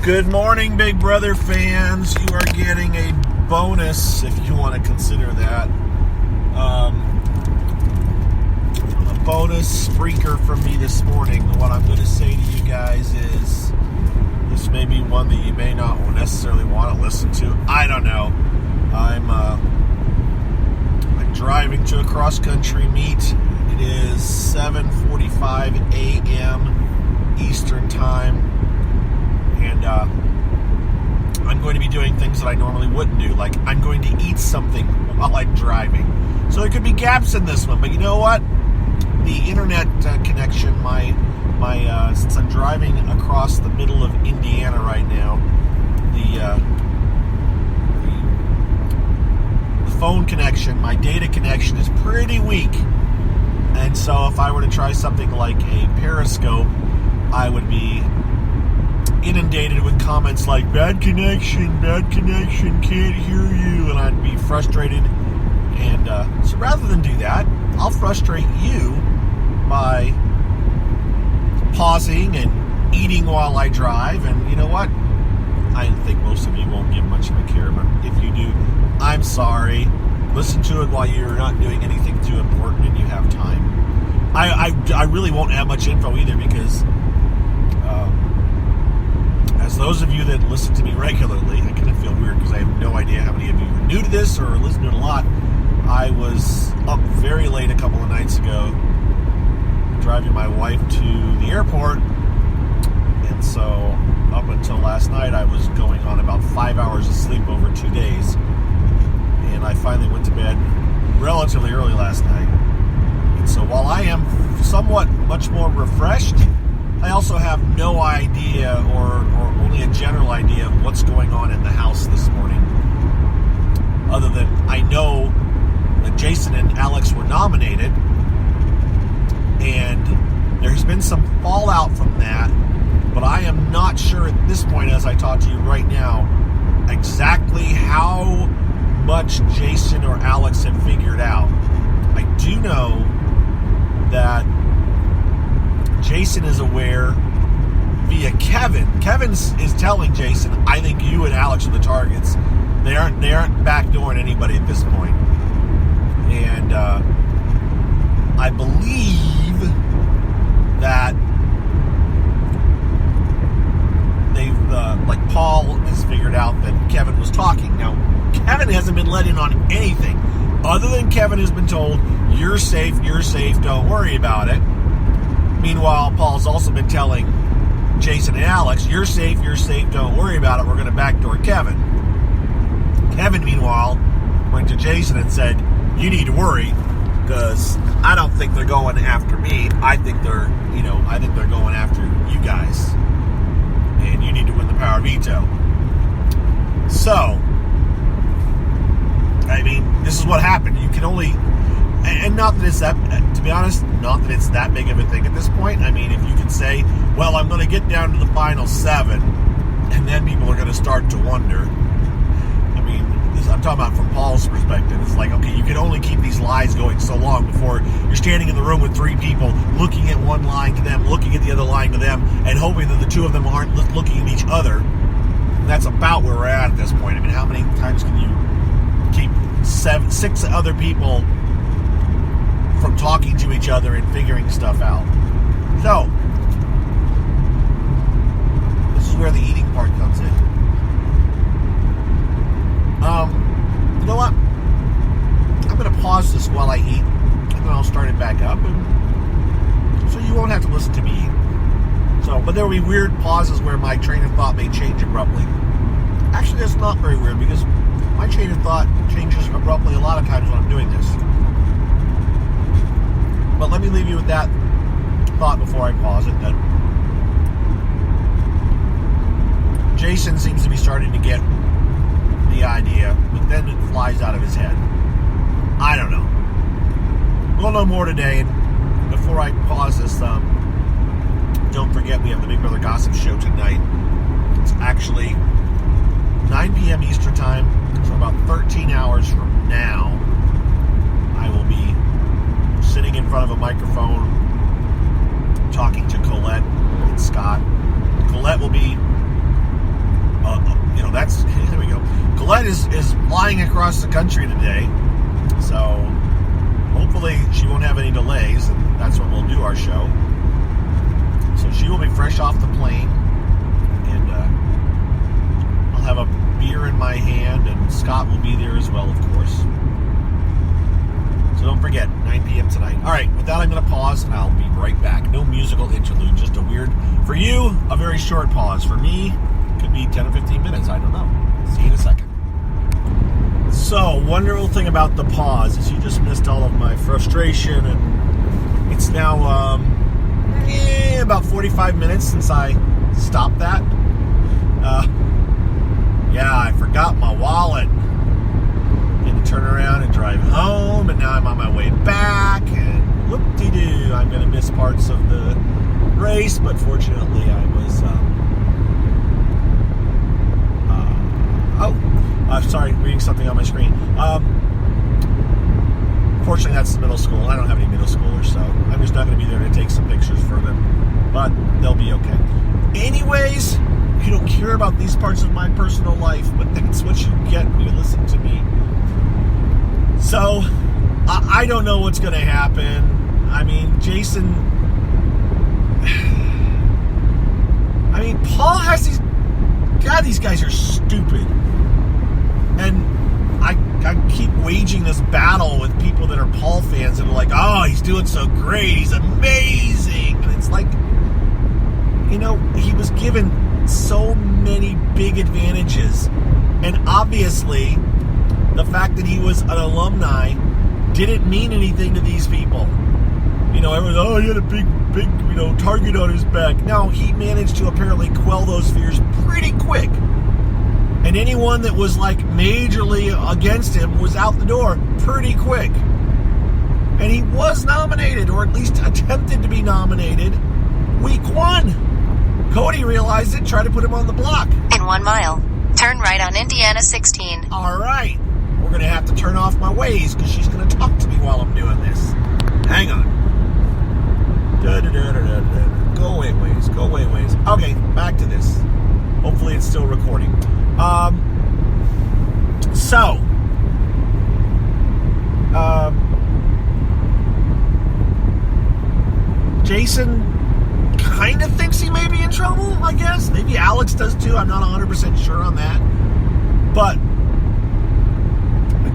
Good morning, Big Brother fans. You are getting a bonus, if you want to consider that. A bonus spreaker from me this morning. What I'm going to say to you guys is, this may be one that you may not necessarily want to listen to. I don't know. I'm driving to a cross-country meet. It is 7:45 a.m. Eastern Time. And I'm going to be doing things that I normally wouldn't do. Like, I'm going to eat something while I'm driving. So there could be gaps in this one. But you know what? The internet connection, since I'm driving across the middle of Indiana right now, the phone connection, my data connection is pretty weak. And so if I were to try something like a Periscope, I would be inundated with comments like, bad connection, can't hear you, and I'd be frustrated. And so rather than do that, I'll frustrate you by pausing and eating while I drive. And you know what? I think most of you won't give much of a care, but if you do, I'm sorry. Listen to it while you're not doing anything too important and you have time. I really won't have much info either, because as those of you that listen to me regularly, I kind of feel weird because I have no idea how many of you are new to this or listen to it a lot. I was up very late a couple of nights ago driving my wife to the airport, and so up until last night I was going on about 5 hours of sleep over 2 days, and I finally went to bed relatively early last night. And so while I am somewhat much more refreshed, I also have no idea, or only a general idea, of what's going on in the house this morning. Other than I know that Jason and Alex were nominated, and there's been some fallout from that, but I am not sure at this point, as I talk to you right now, exactly how much Jason or Alex have figured out. I do know that Jason is aware via Kevin. Kevin is telling Jason, I think you and Alex are the targets. They aren't backdooring anybody at this point. And I believe that they've, like Paul has figured out that Kevin was talking. Now, Kevin hasn't been let in on anything, other than Kevin has been told, you're safe, don't worry about it. Meanwhile, Paul's also been telling Jason and Alex, you're safe, don't worry about it, we're going to backdoor Kevin. Kevin, meanwhile, went to Jason and said, you need to worry, because I don't think they're going after me. I think they're going after you guys. And you need to win the power veto. So, I mean, this is what happened. You can only... And not that it's that, to be honest, not that it's that big of a thing at this point. I mean, if you can say, well, I'm going to get down to the final 7, and then people are going to start to wonder. I mean, I'm talking about from Paul's perspective. It's like, okay, you can only keep these lies going so long before you're standing in the room with 3 people, looking at one line to them, looking at the other line to them, and hoping that the 2 of them aren't looking at each other. And that's about where we're at this point. I mean, how many times can you keep 6 other people from talking to each other and figuring stuff out? So, this is where the eating part comes in. You know what? I'm going to pause this while I eat, and then I'll start it back up, and so you won't have to listen to me eat. So, but there will be weird pauses where my train of thought may change abruptly. Actually, that's not very weird, because my train of thought changes abruptly a lot of times when I'm doing this. But let me leave you with that thought before I pause it. That Jason seems to be starting to get the idea, but then it flies out of his head. I don't know. We'll know more today. And before I pause this, don't forget we have the Big Brother Gossip Show tonight. It's actually 9 p.m. Eastern Time, so about 13 hours from now, I will be sitting in front of a microphone talking to Colette and Scott. Colette will be flight is flying across the country today, so hopefully she won't have any delays, and that's when we'll do our show. So she will be fresh off the plane, and I'll have a beer in my hand, and Scott will be there as well, of course. So don't forget, 9 p.m. tonight. All right, with that, I'm going to pause, and I'll be right back. No musical interlude, just a weird, for you, a very short pause. For me, it could be 10 or 15 minutes, I don't know. See you in a second. So, wonderful thing about the pause is you just missed all of my frustration, and it's now about 45 minutes since I stopped that. Yeah, I forgot my wallet. Had to turn around and drive home, and now I'm on my way back, and whoop-de-doo, I'm going to miss parts of the race, but fortunately I was... sorry, reading something on my screen. Fortunately, that's the middle school. I don't have any middle schoolers, so I'm just not going to be there to take some pictures for them. But they'll be okay. Anyways, you don't care about these parts of my personal life, but that's what you get when you listen to me. So, I don't know what's going to happen. I mean, Jason... I mean, Paul has these... God, these guys are stupid. And I keep waging this battle with people that are Paul fans and are like, oh, he's doing so great, he's amazing. And it's like, you know, he was given so many big advantages. And obviously, the fact that he was an alumni didn't mean anything to these people. You know, everyone's, oh, he had a big, you know, target on his back. No, he managed to apparently quell those fears pretty quick. And anyone that was like majorly against him was out the door pretty quick. And he was nominated, or at least attempted to be nominated, week 1. Cody realized it, tried to put him on the block. In 1 mile, turn right on Indiana 16. All right. We're going to have to turn off my Waze because she's going to talk to me while I'm doing this. Hang on. Go away, Waze. Go away, Waze. Okay, back to this. Hopefully it's still recording. Jason kind of thinks he may be in trouble, I guess. Maybe Alex does too. I'm not 100% sure on that. But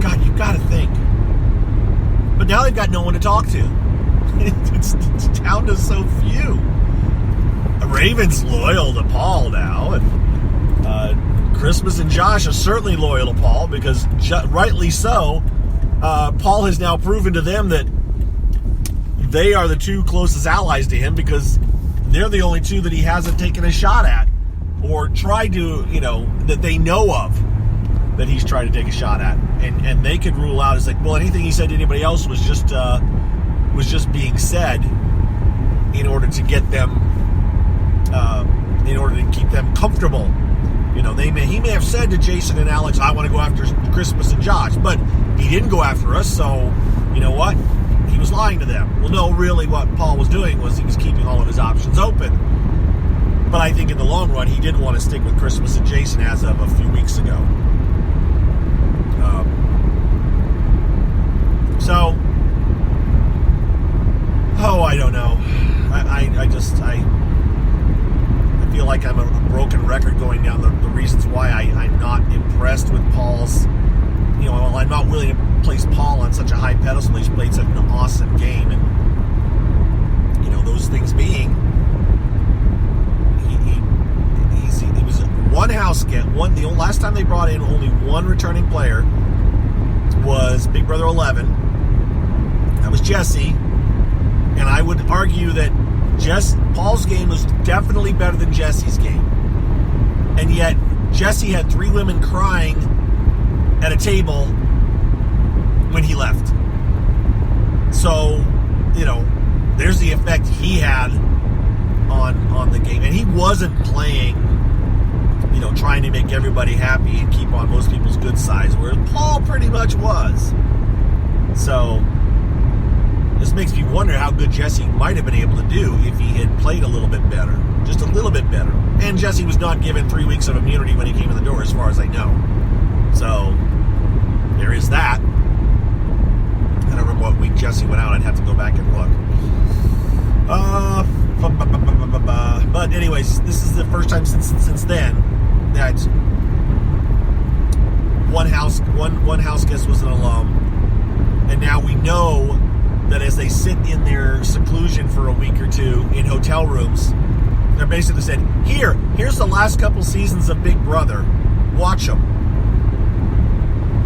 God, you've got to think. But now they've got no one to talk to. It's down to so few. Raven's loyal to Paul now, and Christmas and Josh are certainly loyal to Paul because, rightly so, Paul has now proven to them that they are the two closest allies to him because they're the only two that he hasn't taken a shot at or tried to, you know, that they know of that he's tried to take a shot at. And they could rule out as like, well, anything he said to anybody else was just being said in order to get them, in order to keep them comfortable. You know, he may have said to Jason and Alex, I want to go after Christmas and Josh, but he didn't go after us, so you know what? He was lying to them. Well, no, really what Paul was doing was he was keeping all of his options open. But I think in the long run, he did want to stick with Christmas and Jason as of a few weeks ago. I don't know. I feel like I'm a broken record going down the reasons why I'm not impressed with Paul's, you know, well, I'm not willing to place Paul on such a high pedestal. He's played such an awesome game, and, you know, those things being, he was one house get one. The last time they brought in only one returning player was Big Brother 11. That was Jesse. And I would argue that Paul's game was definitely better than Jesse's game. And yet, Jesse had 3 women crying at a table when he left. So, you know, there's the effect he had on the game. And he wasn't playing, you know, trying to make everybody happy and keep on most people's good sides, whereas Paul pretty much was. So this makes me wonder how good Jesse might have been able to do if he had played a little bit better. Just a little bit better. And Jesse was not given 3 weeks of immunity when he came in the door, as far as I know. So, there is that. I don't remember what week Jesse went out. I'd have to go back and look. But anyways, this is the first time since then that one house guest was an alum, and now we know that as they sit in their seclusion for a week or two in hotel rooms, they're basically said, here's the last couple seasons of Big Brother, watch them.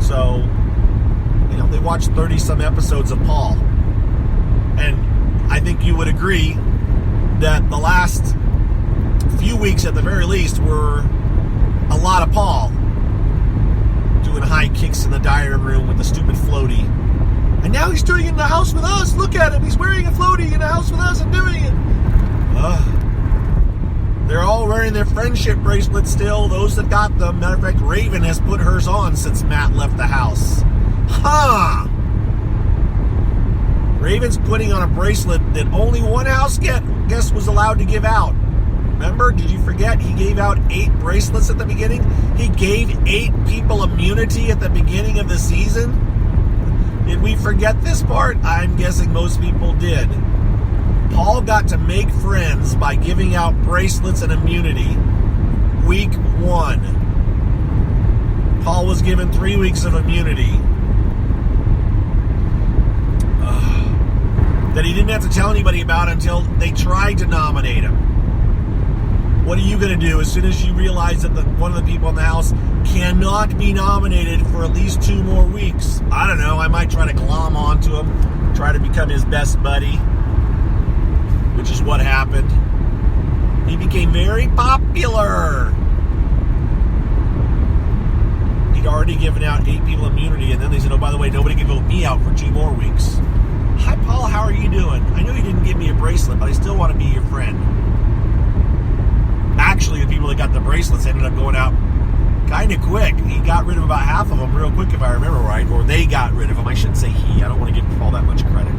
So, they watched 30 some episodes of Paul, and I think you would agree that the last few weeks at the very least were a lot of Paul doing high kicks in the dining room with the stupid floaty. And now he's doing it in the house with us. Look at him. He's wearing a floaty in the house with us and doing it. They're all wearing their friendship bracelets still, those that got them. Matter of fact, Raven has put hers on since Matt left the house. Raven's putting on a bracelet that only one house guest was allowed to give out. Remember? Did you forget? He gave out 8 bracelets at the beginning. He gave 8 people immunity at the beginning of the season. Did we forget this part? I'm guessing most people did. Paul got to make friends by giving out bracelets and immunity. Week 1. Paul was given 3 weeks of immunity. That he didn't have to tell anybody about until they tried to nominate him. What are you going to do as soon as you realize that one of the people in the house cannot be nominated for at least 2 more weeks? I don't know. I might try to glom onto him, try to become his best buddy, which is what happened. He became very popular. He'd already given out 8 people immunity, and then they said, oh, by the way, nobody can vote me out for 2 more weeks. Hi, Paul, how are you doing? I know you didn't give me a bracelet, but I still want to be your friend. Actually, the people that got the bracelets ended up going out kind of quick. He got rid of about half of them real quick, if I remember right. Or they got rid of them. I shouldn't say he. I don't want to give Paul that much credit.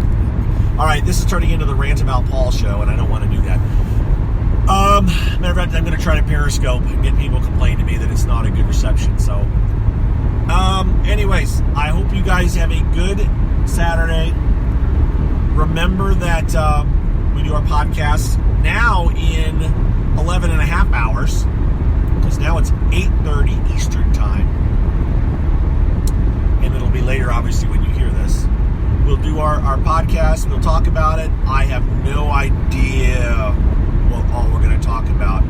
All right, this is turning into the Rant About Paul show, and I don't want to do that. Matter of fact, I'm going to try to Periscope and get people complain to me that it's not a good reception. So, anyways, I hope you guys have a good Saturday. Remember that we do our podcast now in 11 and a half hours, because now it's 8:30 Eastern time, and it'll be later, obviously, when you hear this. We'll do our podcast. We'll talk about it. I have no idea what all we're going to talk about.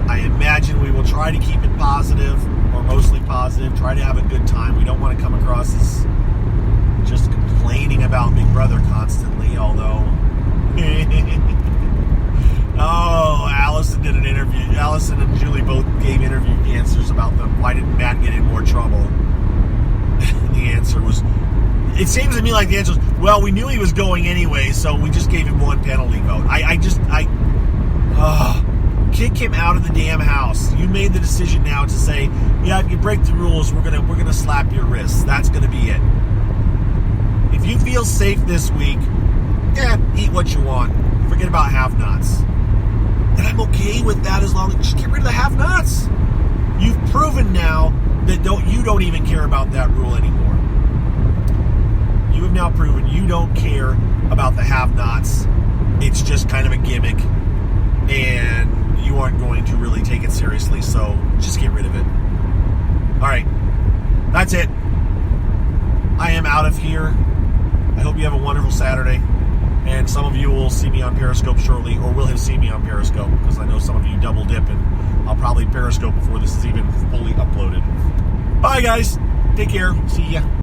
I imagine we will try to keep it positive, or mostly positive, try to have a good time. We don't want to come across as just complaining about Big Brother constantly, although... Oh, Allison did an interview. Allison and Julie both gave interview answers about them. Why didn't Matt get in more trouble? The answer was... It seems to me like the answer was, well, we knew he was going anyway, so we just gave him 1 penalty vote. Kick him out of the damn house. You made the decision now to say, yeah, if you break the rules, we're gonna slap your wrists. That's gonna be it. If you feel safe this week, eat what you want. Forget about have-nots. And I'm okay with that as long as just get rid of the have-nots. You've proven now that you don't even care about that rule anymore. You have now proven you don't care about the have-nots. It's just kind of a gimmick, and you aren't going to really take it seriously, so just get rid of it. All right, that's it. I am out of here. I hope you have a wonderful Saturday, and some of you will see me on Periscope shortly, or will have seen me on Periscope, because I know some of you double dip, and I'll probably Periscope before this is even fully uploaded. Bye, guys. Take care. See ya.